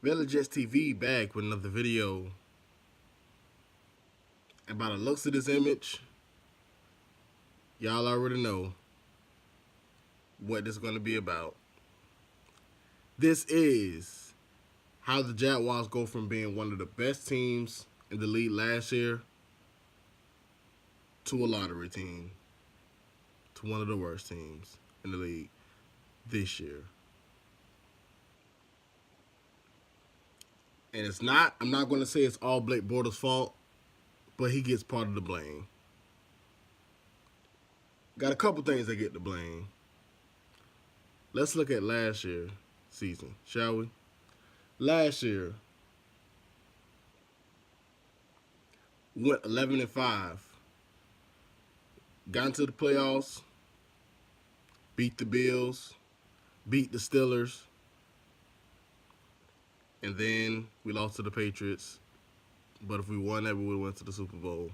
Jets TV back with another video. And by the looks of this image, y'all already know what this is going to be about. This is how the Jaguars go from being one of the best teams in the league last year to a lottery team to one of the worst teams in the league this year. And I'm not going to say it's all Blake Bortles' fault, but he gets part of the blame. Got a couple things that get the blame. Let's look at last year's season, shall we? Last year, we went 11-5. Got into the playoffs, beat the Bills, beat the Steelers, and then we lost to the Patriots. But if we won that, we would have went to the Super Bowl.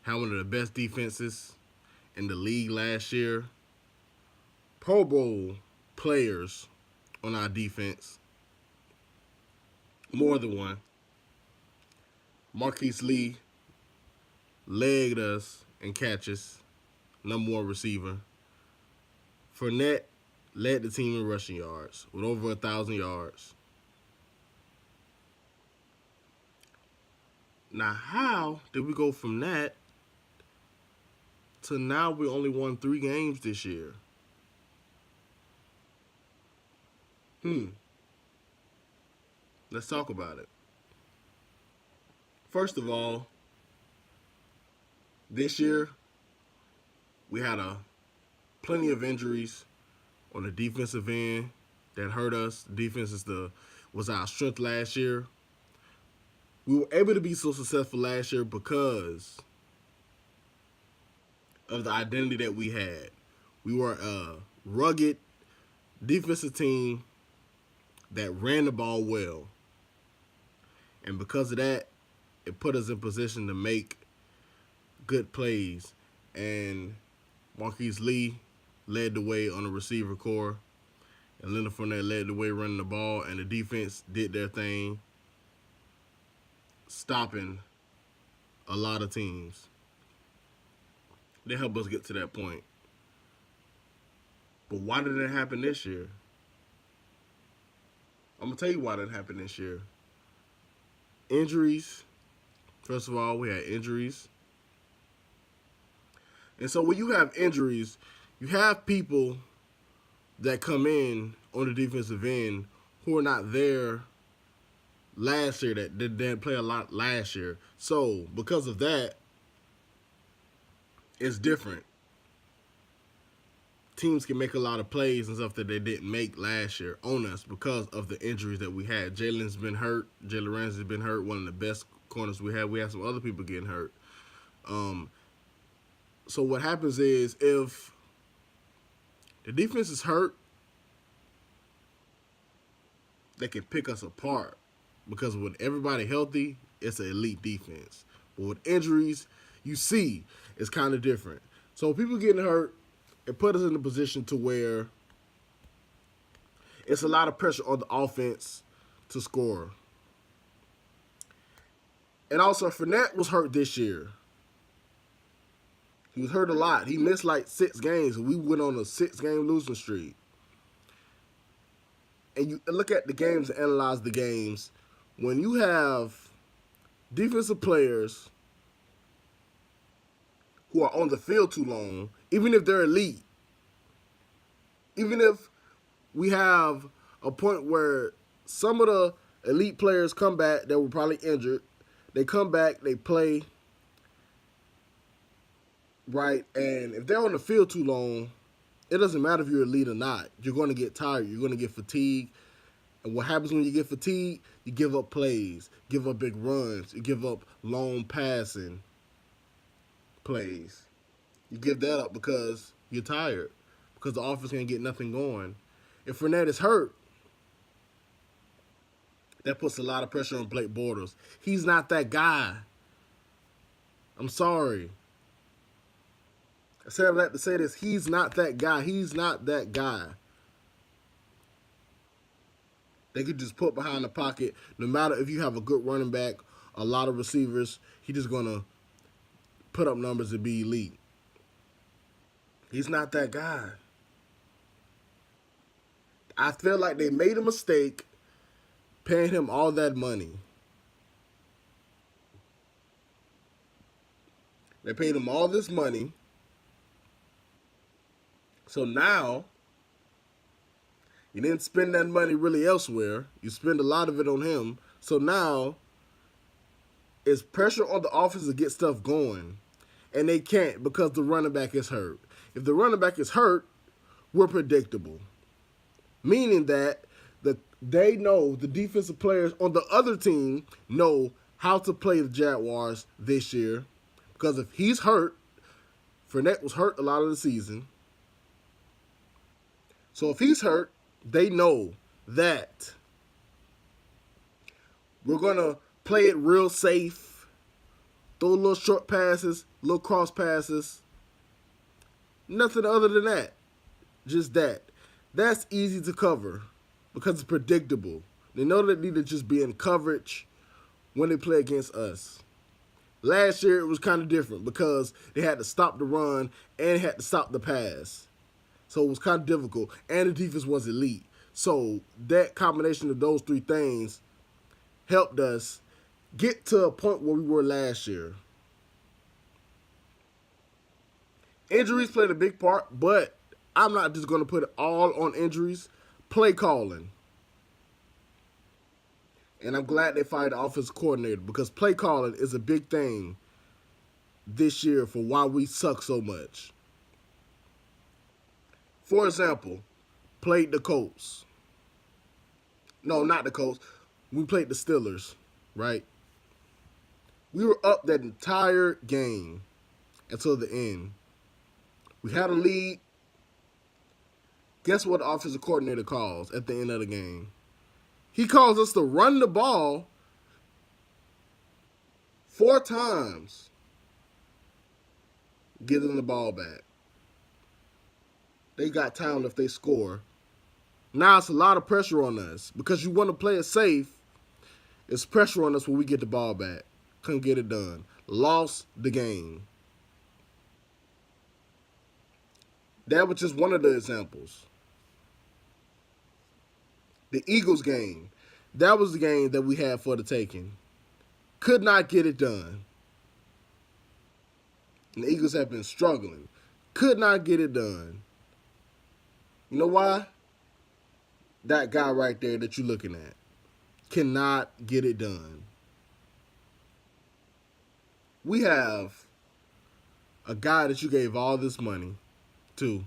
Had one of the best defenses in the league last year. Pro Bowl players on our defense. More than one. Marquise Lee legged us in catches. Number one receiver. Fournette led the team in rushing yards with over 1,000 yards. Now, how did we go from that to now we only won 3 games this year? Let's talk about it. First of all, this year we had plenty of injuries on the defensive end that hurt us. Defense was our strength last year. We were able to be so successful last year because of the identity that we had. We were a rugged defensive team that ran the ball well. And because of that, it put us in position to make good plays. And Marquise Lee led the way on the receiver core. And Leonard Fournette led the way running the ball. And the defense did their thing, stopping a lot of teams. They helped us get to that point. But why did it happen this year? I'm going to tell you why that happened this year. Injuries. First of all, we had injuries. And so when you have injuries, you have people that come in on the defensive end who are not there last year, that didn't play a lot last year. So because of that, it's different. Teams can make a lot of plays and stuff that they didn't make last year on us because of the injuries that we had. Jalen's been hurt. Jalen Ramsey's been hurt. One of the best corners we had. We had some other people getting hurt. So what happens is if the defense is hurt, they can pick us apart because with everybody healthy, it's an elite defense. But with injuries, you see it's kind of different. So people getting hurt, it put us in a position to where it's a lot of pressure on the offense to score. And also, Fournette was hurt this year. He was hurt a lot. He missed like 6 games, and we went on a 6-game losing streak. And you look at the games and analyze the games. When you have defensive players who are on the field too long, even if they're elite, even if we have a point where some of the elite players come back that were probably injured, they come back, they play, right? And if they're on the field too long, it doesn't matter if you're elite or not. You're going to get tired. You're going to get fatigued. And what happens when you get fatigued? You give up plays, give up big runs, you give up long passing plays. You give that up because you're tired, because the offense can't get nothing going. If Fournette is hurt, that puts a lot of pressure on Blake Bortles. He's not that guy. I'm sorry. I said I'd like to say this. He's not that guy. He's not that guy. They could just put behind the pocket. No matter if you have a good running back, a lot of receivers, he's just gonna put up numbers and be elite. He's not that guy. I feel like they made a mistake paying him all that money. They paid him all this money. So now you didn't spend that money really elsewhere. You spend a lot of it on him. So now it's pressure on the offense to get stuff going. And they can't because the running back is hurt. If the running back is hurt, we're predictable. Meaning that they know, the defensive players on the other team know how to play the Jaguars this year. Because if he's hurt, Fournette was hurt a lot of the season. So if he's hurt, they know that we're going to play it real safe, throw little short passes, little cross passes. Nothing other than that. Just that. That's easy to cover because it's predictable. They know they need to just be in coverage when they play against us. Last year it was kind of different because they had to stop the run and had to stop the pass. So it was kind of difficult. And the defense was elite. So that combination of those three things helped us get to a point where we were last year. Injuries played a big part, but I'm not just going to put it all on injuries. Play calling. And I'm glad they fired the offensive coordinator because play calling is a big thing this year for why we suck so much. For example, played the Colts. No, not the Colts. We played the Steelers, right? We were up that entire game until the end. We had a lead. Guess what the offensive coordinator calls at the end of the game? He calls us to run the ball 4 times. Give them the ball back. They got time if they score. Now it's a lot of pressure on us because you want to play it safe. It's pressure on us when we get the ball back. Couldn't get it done. Lost the game. That was just one of the examples. The Eagles game. That was the game that we had for the taking. Could not get it done. And the Eagles have been struggling. Could not get it done. You know why? That guy right there that you're looking at cannot get it done. We have a guy that you gave all this money to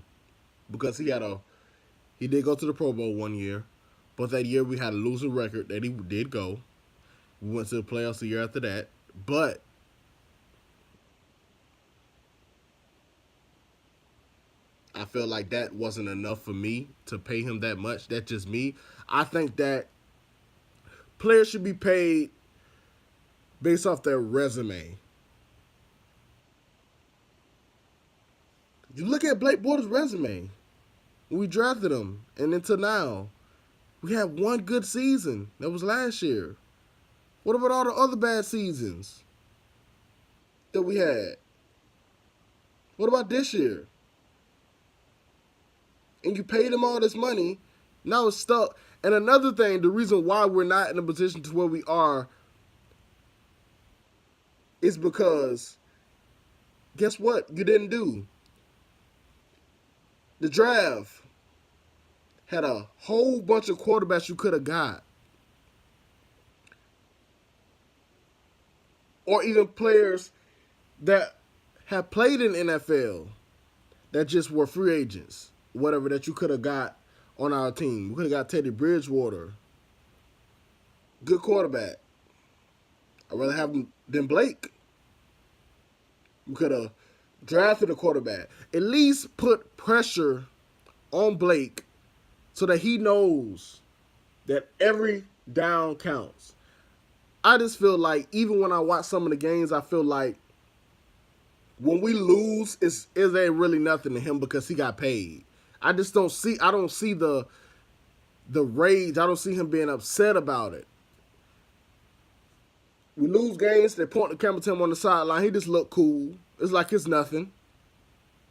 because he did go to the Pro Bowl one year, but that year we had a losing record that he did go. We went to the playoffs the year after that, but I feel like that wasn't enough for me to pay him that much. That's just me. I think that players should be paid based off their resume. You look at Blake Bortles' resume. We drafted him, and until now, we had one good season. That was last year. What about all the other bad seasons that we had? What about this year? And you paid him all this money. Now it's stuck. And another thing, the reason why we're not in a position to where we are is because, guess what? You didn't do. The draft had a whole bunch of quarterbacks you could have got. Or even players that have played in NFL that just were free agents. Whatever that you could have got on our team. We could have got Teddy Bridgewater. Good quarterback. I'd rather have him than Blake. We could have drafted a quarterback. At least put pressure on Blake so that he knows that every down counts. I just feel like even when I watch some of the games, I feel like when we lose, it ain't really nothing to him because he got paid. I don't see the rage. I don't see him being upset about it. We lose games, they point the camera to him on the sideline. He just look cool. It's like it's nothing.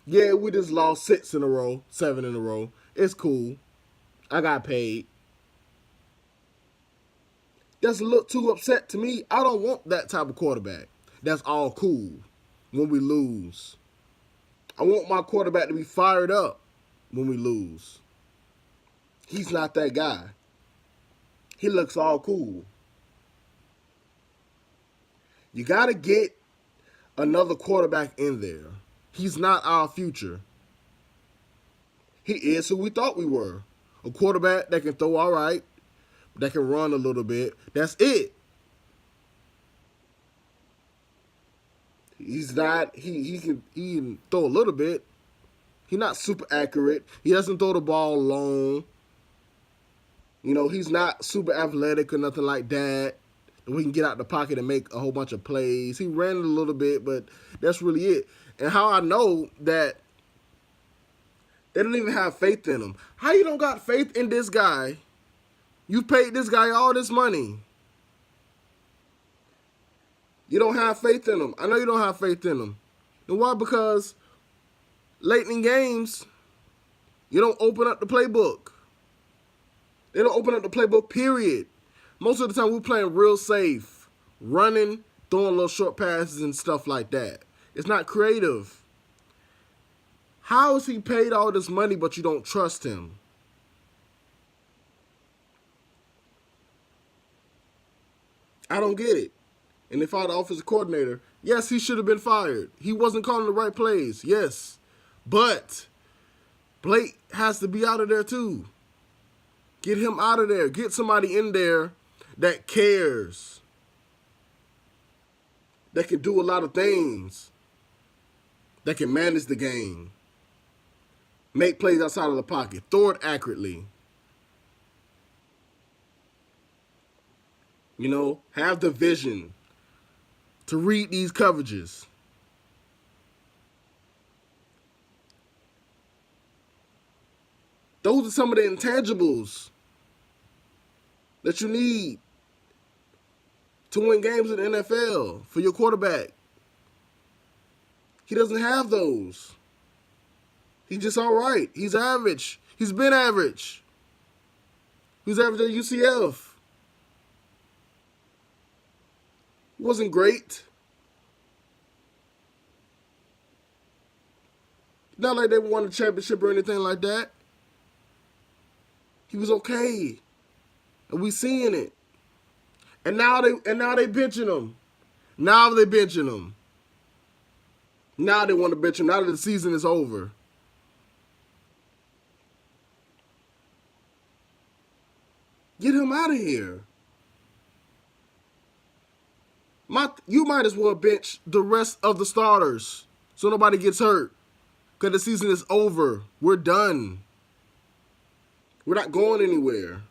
Yeah, we just lost 6 in a row, 7 in a row. It's cool. I got paid. That's a little too upset to me. I don't want that type of quarterback. That's all cool when we lose. I want my quarterback to be fired up when we lose. He's not that guy. He looks all cool. You got to get another quarterback in there. He's not our future. He is who we thought we were. A quarterback that can throw all right, that can run a little bit. That's it. He's not. He can throw a little bit. He's not super accurate. He doesn't throw the ball long. You know, he's not super athletic or nothing like that. We can get out the pocket and make a whole bunch of plays. He ran a little bit, but that's really it. And how I know that they don't even have faith in him. How you don't got faith in this guy? You paid this guy all this money. You don't have faith in him. I know you don't have faith in him. And why? Because late in games, you don't open up the playbook. They don't open up the playbook, period. Most of the time, we're playing real safe, running, throwing little short passes and stuff like that. It's not creative. How is he paid all this money, but you don't trust him? I don't get it. And if I were the offensive coordinator, yes, he should have been fired. He wasn't calling the right plays, yes. But Blake has to be out of there too. Get him out of there. Get somebody in there that cares, that can do a lot of things, that can manage the game, make plays outside of the pocket, throw it accurately. You know, have the vision to read these coverages. Those are some of the intangibles that you need to win games in the NFL for your quarterback. He doesn't have those. He's just all right. He's average. He's been average. He was average at UCF. He wasn't great. Not like they won a championship or anything like that. He was okay. And we seeing it. And now they benching him. Now they benching him. Now they want to bench him. Now that the season is over. Get him out of here. You might as well bench the rest of the starters so nobody gets hurt. Because the season is over. We're done. We're not going anywhere.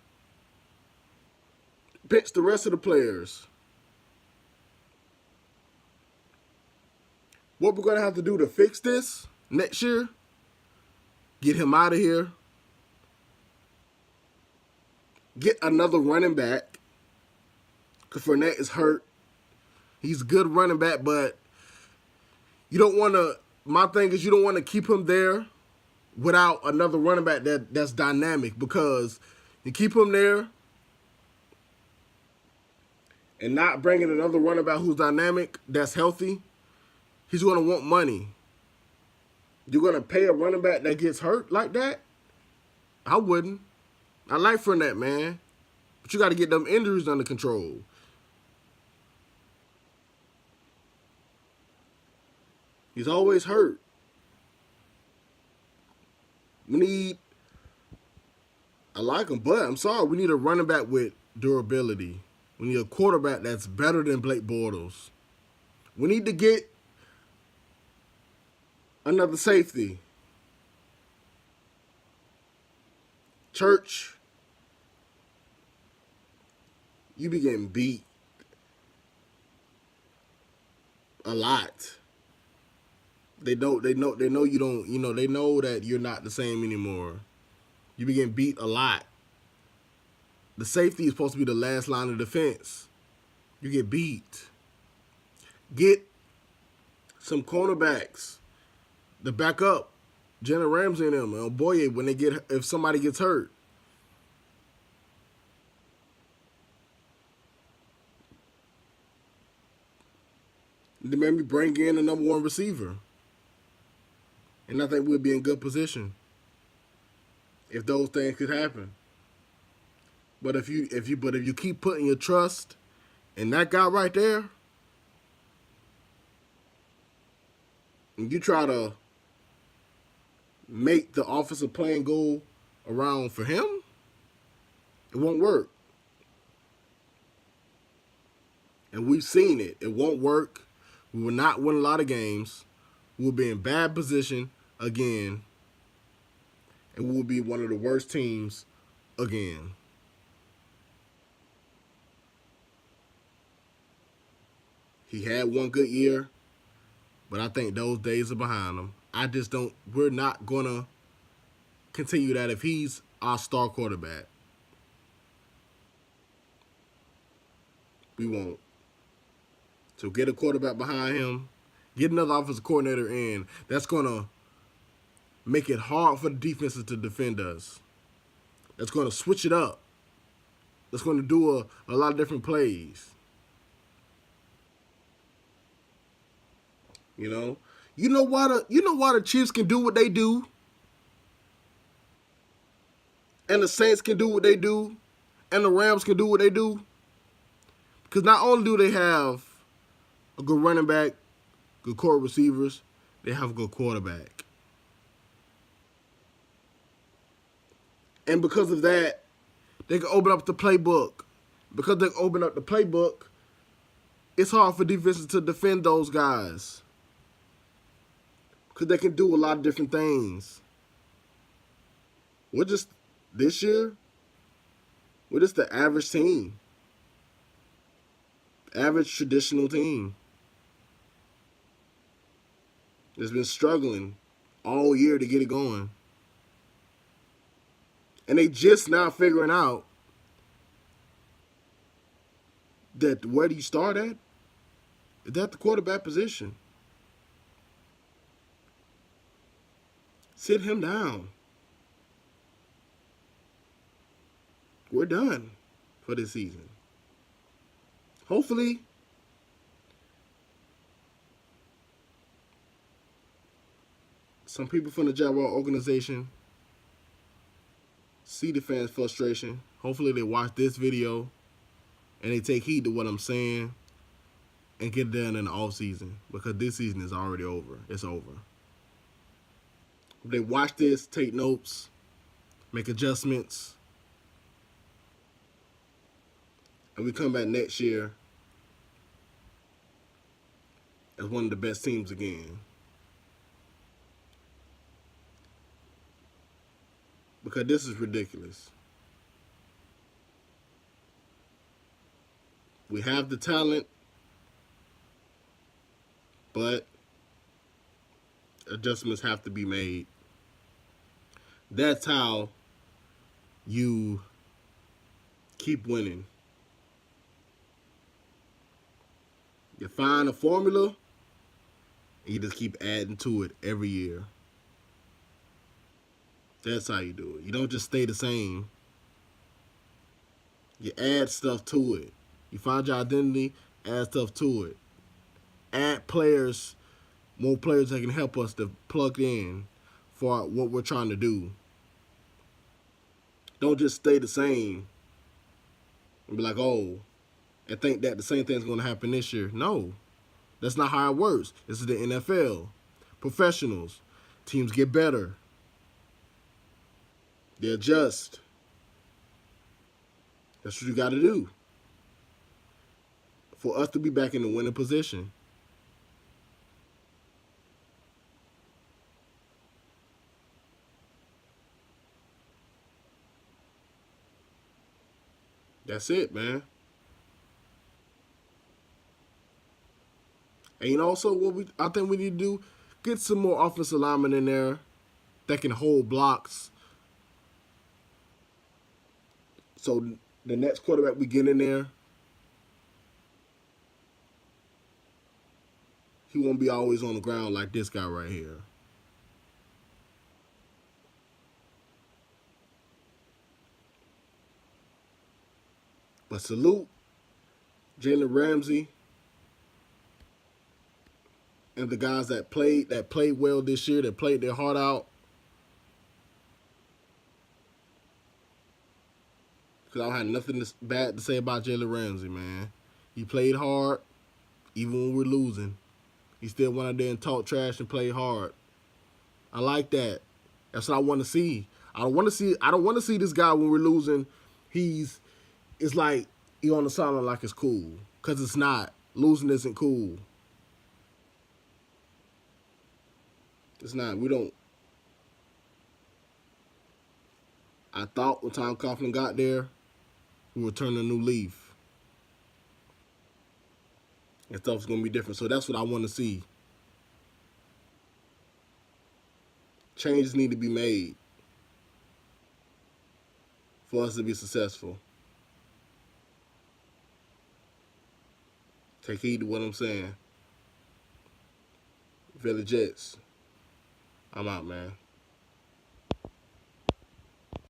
Bench the rest of the players. What we're going to have to do to fix this next year, get him out of here. Get another running back. Because Fournette is hurt. He's a good running back, but you don't want to, my thing is you don't want to keep him there without another running back that's dynamic, because you keep him there and not bringing another running back who's dynamic, that's healthy, he's going to want money. You're going to pay a running back that gets hurt like that? I wouldn't. I like Fournette, man. But you got to get them injuries under control. He's always hurt. I like him, but I'm sorry, we need a running back with durability. We need a quarterback that's better than Blake Bortles. We need to get another safety. Church, you be getting beat a lot. They know you don't, they know that you're not the same anymore. You be getting beat a lot. The safety is supposed to be the last line of defense. You get beat. Get some cornerbacks to back up Jalen Ramsey and them, or Boye when they get if somebody gets hurt. Then maybe bring in a number one receiver, and I think we'll be in good position if those things could happen. But if you keep putting your trust in that guy right there, and you try to make the offensive plan go around for him, it won't work. And we've seen it. It won't work. We will not win a lot of games. We'll be in bad position again. And we'll be one of the worst teams again. He had one good year, but I think those days are behind him. We're not going to continue that if he's our star quarterback. We won't. So get a quarterback behind him, get another offensive coordinator in. That's going to make it hard for the defenses to defend us. That's going to switch it up. That's going to do a lot of different plays. You know why the Chiefs can do what they do, and the Saints can do what they do, and the Rams can do what they do? Because not only do they have a good running back, good core receivers, they have a good quarterback. And because of that, they can open up the playbook. Because they open up the playbook, it's hard for defenses to defend those guys. Because they can do a lot of different things. This year, we're just the average team. Average traditional team. That's been struggling all year to get it going. And they just now figuring out that where do you start at? Is that the quarterback position? Sit him down. We're done for this season. Hopefully, some people from the Jaguar organization see the fans' frustration. Hopefully they watch this video and they take heed to what I'm saying and get it done in the off season, because this season is already over. It's over. If they watch this, take notes, make adjustments, and we come back next year as one of the best teams again. Because this is ridiculous. We have the talent, but adjustments have to be made. That's how you keep winning. You find a formula, and you just keep adding to it every year. That's how you do it. You don't just stay the same. You add stuff to it. You find your identity, add stuff to it. Add players, more players that can help us to plug in for what we're trying to do. Don't just stay the same and be like, oh, and think that the same thing's going to happen this year. No, that's not how it works. This is the NFL. Professionals. Teams get better. They adjust. That's what you got to do for us to be back in the winning position. That's it, man. And also, I think we need to do, get some more offensive linemen in there that can hold blocks. So The next quarterback we get in there, he won't be always on the ground like this guy right here. But salute Jalen Ramsey and the guys that played well this year, that played their heart out. Because I don't have nothing bad to say about Jalen Ramsey, man. He played hard, even when we're losing. He still went out there and talked trash and played hard. I like that. That's what I want to see. I don't want to see this guy when we're losing. It's like he on the sideline like it's cool. Cause it's not. Losing isn't cool. It's not. We don't. I thought when Tom Coughlin got there, we would turn a new leaf and stuff's gonna be different. So that's what I want to see. Changes need to be made for us to be successful. Take heed to what I'm saying. Village Jets. I'm out, man.